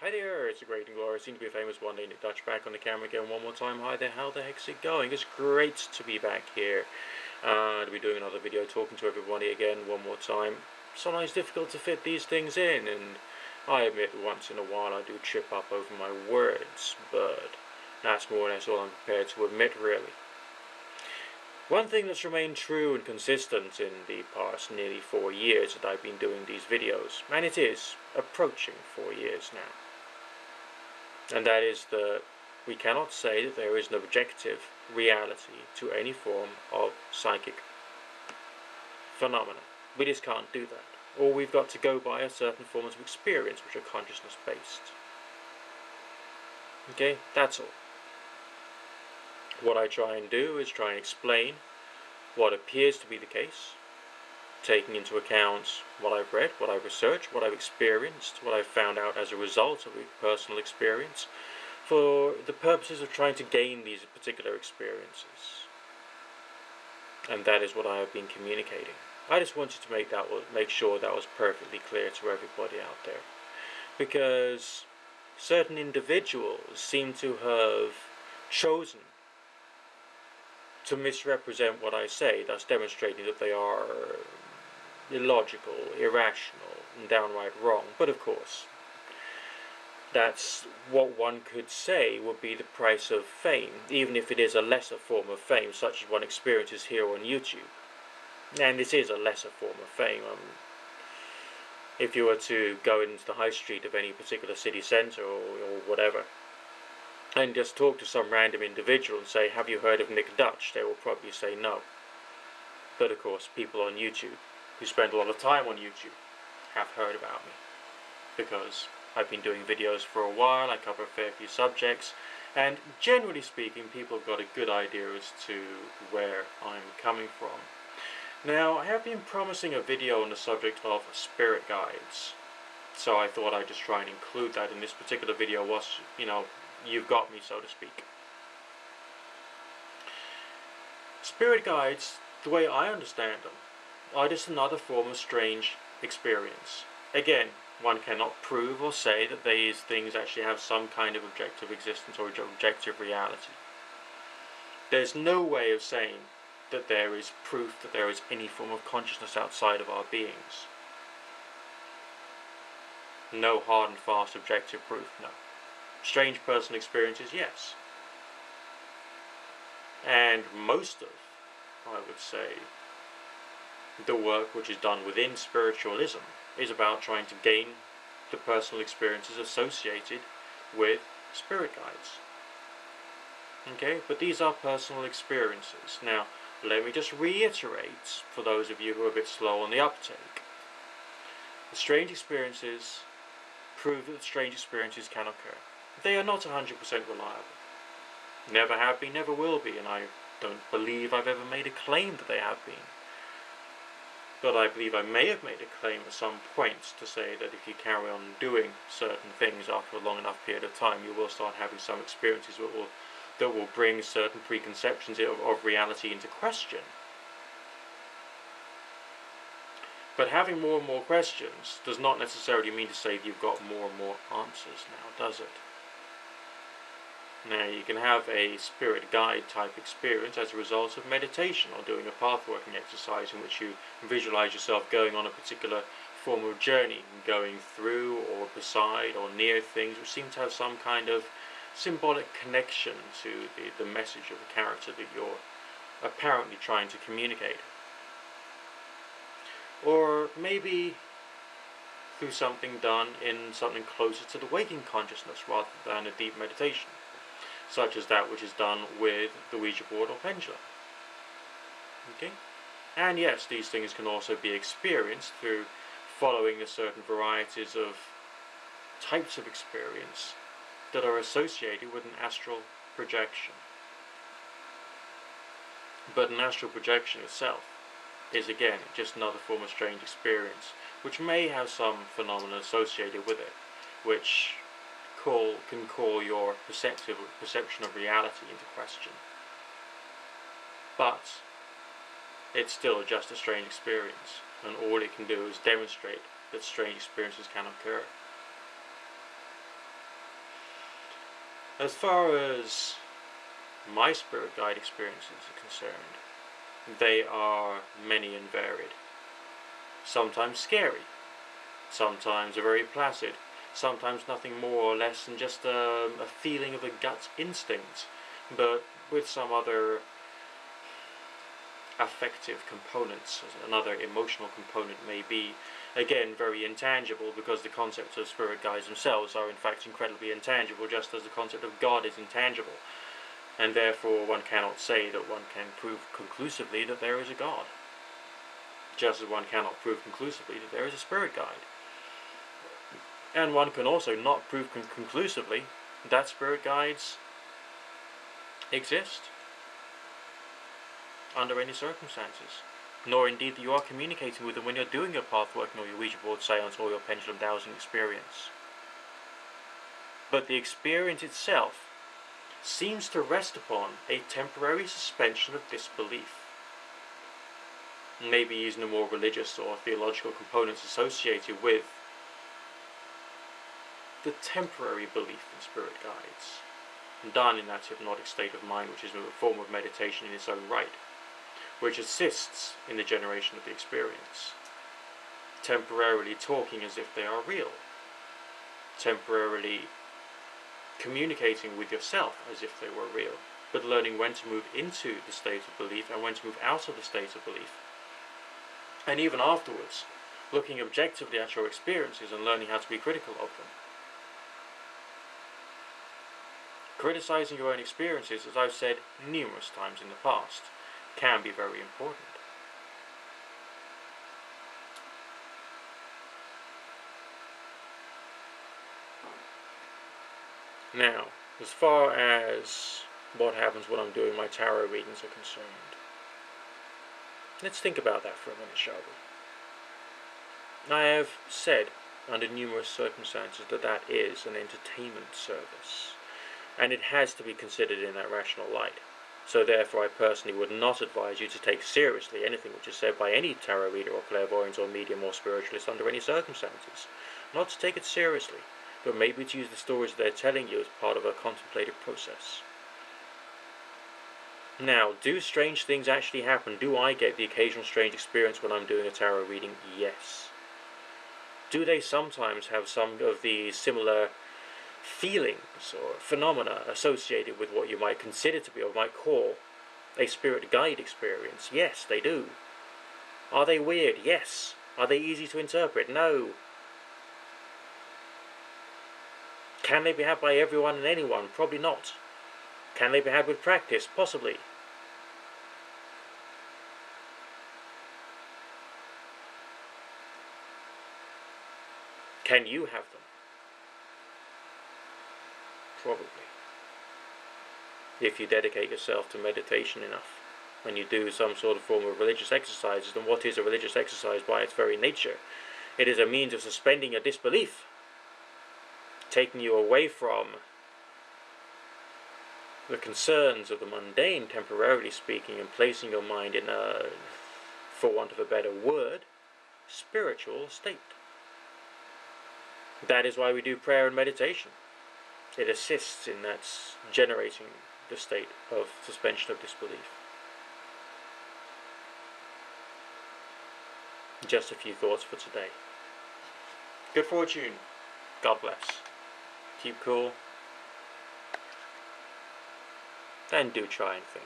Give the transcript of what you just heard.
Hi there, it's a great and glorious, soon to be a famous one day, Nick Dutch back on the camera again one more time. Hi there, how the heck's it going? It's great to be back here, to be doing another video, talking to everybody again one more time. Sometimes difficult to fit these things in, and I admit once in a while I do trip up over my words, but that's more or less all I'm prepared to admit, really. One thing that's remained true and consistent in the past nearly 4 years that I've been doing these videos, and it is approaching 4 years now, and that is that we cannot say that there is an objective reality to any form of psychic phenomena. We just can't do that. All we've got to go by are certain forms of experience which are consciousness based. Okay, that's all. What I try and do is try and explain what appears to be the case, taking into account what I've read, what I've researched, what I've experienced, what I've found out as a result of a personal experience, for the purposes of trying to gain these particular experiences. And that is what I have been communicating. I just wanted to make sure that was perfectly clear to everybody out there, because certain individuals seem to have chosen to misrepresent what I say, thus demonstrating that they are illogical, irrational, and downright wrong. But of course, that's what one could say would be the price of fame, even if it is a lesser form of fame, such as one experiences here on YouTube. And this is a lesser form of fame. If you were to go into the high street of any particular city centre or whatever, and just talk to some random individual and say, have you heard of Nick Dutch? They will probably say no. But of course, people on YouTube, who spend a lot of time on YouTube, have heard about me, because I've been doing videos for a while, I cover a fair few subjects, and generally speaking, people have got a good idea as to where I'm coming from. Now, I have been promising a video on the subject of spirit guides, so I thought I'd just try and include that in this particular video. You've got me, so to speak. Spirit guides, the way I understand them, are just another form of strange experience. Again, one cannot prove or say that these things actually have some kind of objective existence or objective reality. There's no way of saying that there is proof that there is any form of consciousness outside of our beings. No hard and fast objective proof, no. Strange personal experiences, yes. And most of, I would say, the work which is done within spiritualism is about trying to gain the personal experiences associated with spirit guides. Okay, but these are personal experiences. Now, let me just reiterate, for those of you who are a bit slow on the uptake, the strange experiences prove that strange experiences can occur. They are not 100% reliable. Never have been, never will be, and I don't believe I've ever made a claim that they have been. But I believe I may have made a claim at some point to say that if you carry on doing certain things after a long enough period of time, you will start having some experiences that will bring certain preconceptions of reality into question. But having more and more questions does not necessarily mean to say that you've got more and more answers now, does it? Now, you can have a spirit guide type experience as a result of meditation or doing a pathworking exercise in which you visualize yourself going on a particular form of journey, going through or beside or near things which seem to have some kind of symbolic connection to the message of the character that you're apparently trying to communicate. Or maybe through something done in something closer to the waking consciousness rather than a deep meditation, such as that which is done with the Ouija board or pendulum. Okay? And yes, these things can also be experienced through following the certain varieties of types of experience that are associated with an astral projection. But an astral projection itself is again just another form of strange experience, which may have some phenomena associated with it, which can call your perception of reality into question. But it's still just a strange experience, and all it can do is demonstrate that strange experiences can occur. As far as my spirit guide experiences are concerned, they are many and varied. Sometimes scary, sometimes very placid, sometimes nothing more or less than just a feeling of a gut instinct, but with some other affective components, another emotional component may be, again, very intangible, because the concepts of spirit guides themselves are in fact incredibly intangible, just as the concept of God is intangible, and therefore one cannot say that one can prove conclusively that there is a God, just as one cannot prove conclusively that there is a spirit guide. And one can also not prove conclusively that spirit guides exist under any circumstances, nor indeed that you are communicating with them when you're doing your path working or your Ouija board seance or your pendulum dowsing experience. But the experience itself seems to rest upon a temporary suspension of disbelief, maybe using the more religious or theological components associated with the temporary belief in spirit guides, done in that hypnotic state of mind, which is a form of meditation in its own right, which assists in the generation of the experience, temporarily talking as if they are real, temporarily communicating with yourself as if they were real, but learning when to move into the state of belief and when to move out of the state of belief. And even afterwards, looking objectively at your experiences and learning how to be critical of them. Criticizing your own experiences, as I've said numerous times in the past, can be very important. Now, as far as what happens when I'm doing my tarot readings are concerned, let's think about that for a minute, shall we? I have said under numerous circumstances that that is an entertainment service, and it has to be considered in that rational light. So therefore I personally would not advise you to take seriously anything which is said by any tarot reader or clairvoyant or medium or spiritualist under any circumstances. Not to take it seriously, but maybe to use the stories they're telling you as part of a contemplative process. Now, do strange things actually happen? Do I get the occasional strange experience when I'm doing a tarot reading? Yes. Do they sometimes have some of the similar feelings or phenomena associated with what you might consider to be or might call a spirit guide experience? Yes, they do. Are they weird? Yes. Are they easy to interpret? No. Can they be had by everyone and anyone? Probably not. Can they be had with practice? Possibly. Can you have them? Probably. If you dedicate yourself to meditation enough, and you do some sort of form of religious exercises, then what is a religious exercise by its very nature? It is a means of suspending your disbelief, taking you away from the concerns of the mundane, temporarily speaking, and placing your mind in a, for want of a better word, spiritual state. That is why we do prayer and meditation. It assists in that generating the state of suspension of disbelief. Just a few thoughts for today. Good fortune. God bless. Keep cool. And do try and think.